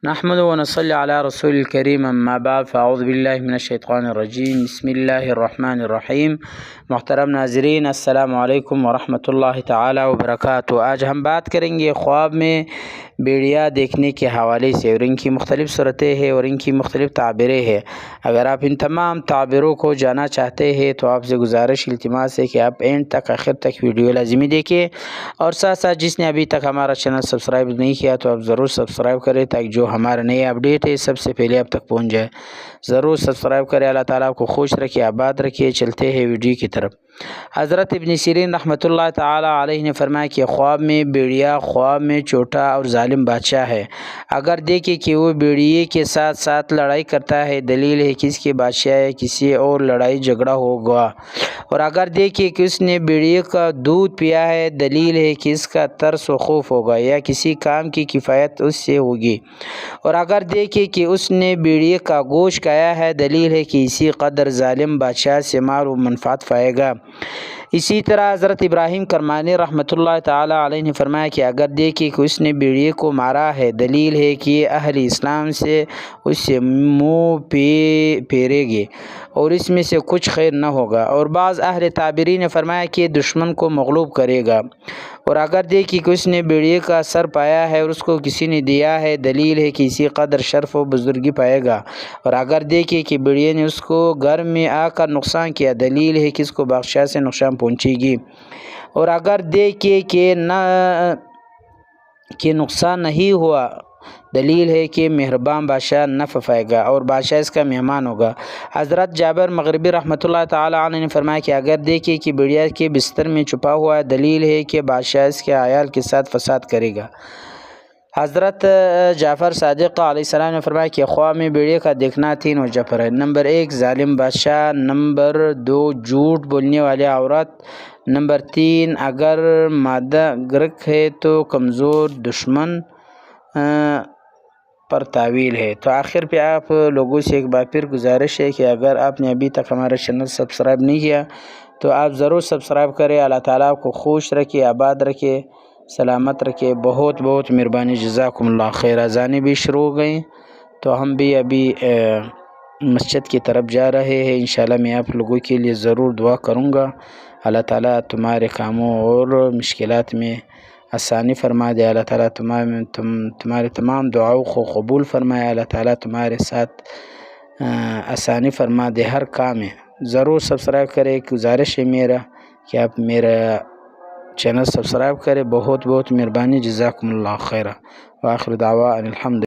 نحمد و نصلی علی رسول الکریم اما بعد فاعوذ باللہ من الشیطان الرجیم بسم اللہ الرحمن الرحیم۔ محترم ناظرین السلام علیکم ورحمۃ اللہ تعالی وبرکاتہ۔ آج ہم بات کریں گے خواب میں بیڑیا دیکھنے کے حوالے سے، اور ان کی مختلف صورتیں ہیں اور ان کی مختلف تعبیریں ہیں۔ اگر آپ ان تمام تعبیروں کو جانا چاہتے ہیں تو آپ سے گزارش التماس ہے کہ آپ اینڈ تک آخر تک ویڈیو لازمی دیکھیں، اور ساتھ ساتھ جس نے ابھی تک ہمارا چینل سبسکرائب نہیں کیا تو آپ ضرور سبسکرائب کریں تاکہ جو ہمارا نئے اپڈیٹ ہے سب سے پہلے آپ تک پہنچ جائے۔ ضرور سبسکرائب کریں۔ اللہ تعالیٰ آپ کو خوش رکھے، آباد رکھے۔ چلتے ہیں ویڈیو کی طرف۔ حضرت ابن سیرین رحمۃ اللہ تعالیٰ علیہ نے فرمایا کہ خواب میں بیڑیا خواب میں چھوٹا اور ظالم بادشاہ ہے۔ اگر دیکھے کہ وہ بیڑیے کے ساتھ ساتھ لڑائی کرتا ہے، دلیل ہے کہ اس کے بادشاہ ہے کسی اور لڑائی جھگڑا ہوگا۔ اور اگر دیکھے کہ اس نے بیڑیے کا دودھ پیا ہے، دلیل ہے کہ اس کا ترس و خوف ہوگا یا کسی کام کی کفایت اس سے ہوگی۔ اور اگر دیکھے کہ اس نے بیڑیے کا گوشت کھایا ہے، دلیل ہے کہ اسی قدر ظالم بادشاہ سے مال و منفعت پائے گا۔ اسی طرح حضرت ابراہیم کرمانی رحمۃ اللہ تعالیٰ علیہ نے فرمایا کہ اگر دیکھے کہ اس نے بیڑیے کو مارا ہے، دلیل ہے کہ اہل اسلام سے اس سے منہ پھیرے گی اور اس میں سے کچھ خیر نہ ہوگا۔ اور بعض اہل تعبیری نے فرمایا کہ دشمن کو مغلوب کرے گا۔ اور اگر دیکھے کہ اس نے بیڑیے کا سر پایا ہے اور اس کو کسی نے دیا ہے، دلیل ہے کہ اسی قدر شرف و بزرگی پائے گا۔ اور اگر دیکھے کہ بیڑیے نے اس کو گھر میں آ کر نقصان کیا، دلیل ہے کہ اس کو بادشاہ سے نقصان پہنچے گی۔ اور اگر دیکھے کہ نقصان نہیں ہوا، دلیل ہے کہ مہربان بادشاہ نفع پائے گا اور بادشاہ اس کا مہمان ہوگا۔ حضرت جابر مغربی رحمۃ اللہ تعالیٰ عنہ نے فرمایا کہ اگر دیکھے کہ بیڑیا کے بستر میں چھپا ہوا ہے، دلیل ہے کہ بادشاہ اس کے عیال کے ساتھ فساد کرے گا۔ حضرت جعفر صادق علیہ السلام نے فرمایا کہ خواب میں بیڑے کا دیکھنا 3 وجہ پر ہے۔ نمبر 1 ظالم بادشاہ، نمبر 2 جھوٹ بولنے والے عورت، نمبر 3 اگر مادہ گرک ہے تو کمزور دشمن پر تعویل ہے۔ تو آخر پہ آپ لوگوں سے ایک بار پھر گزارش ہے کہ اگر آپ نے ابھی تک ہمارا چینل سبسکرائب نہیں کیا تو آپ ضرور سبسکرائب کریں۔ اللہ تعالیٰ آپ کو خوش رکھے، آباد رکھے، سلامت رکھے۔ بہت بہت مہربانی، جزاکم اللہ خیر۔ اذانیں بھی شروع ہو گئیں تو ہم بھی ابھی مسجد کی طرف جا رہے ہیں۔ انشاءاللہ میں آپ لوگوں کے لیے ضرور دعا کروں گا۔ اللہ تعالیٰ تمہارے کاموں اور مشکلات میں آسانی فرما دے۔ اللہ تعالیٰ تمہارے تمام دعاؤں کو قبول فرمائے۔ اللہ تعالیٰ تمہارے ساتھ آسانی فرما دے ہر کام میں۔ ضرور سبسکرائب کرے۔ ایک گزارش ہے میرا کہ آپ میرا چینل سبسکرائب کرے۔ بہت بہت مہربانی، جزاکم اللہ خیر۔ وآخر دعوانا الحمد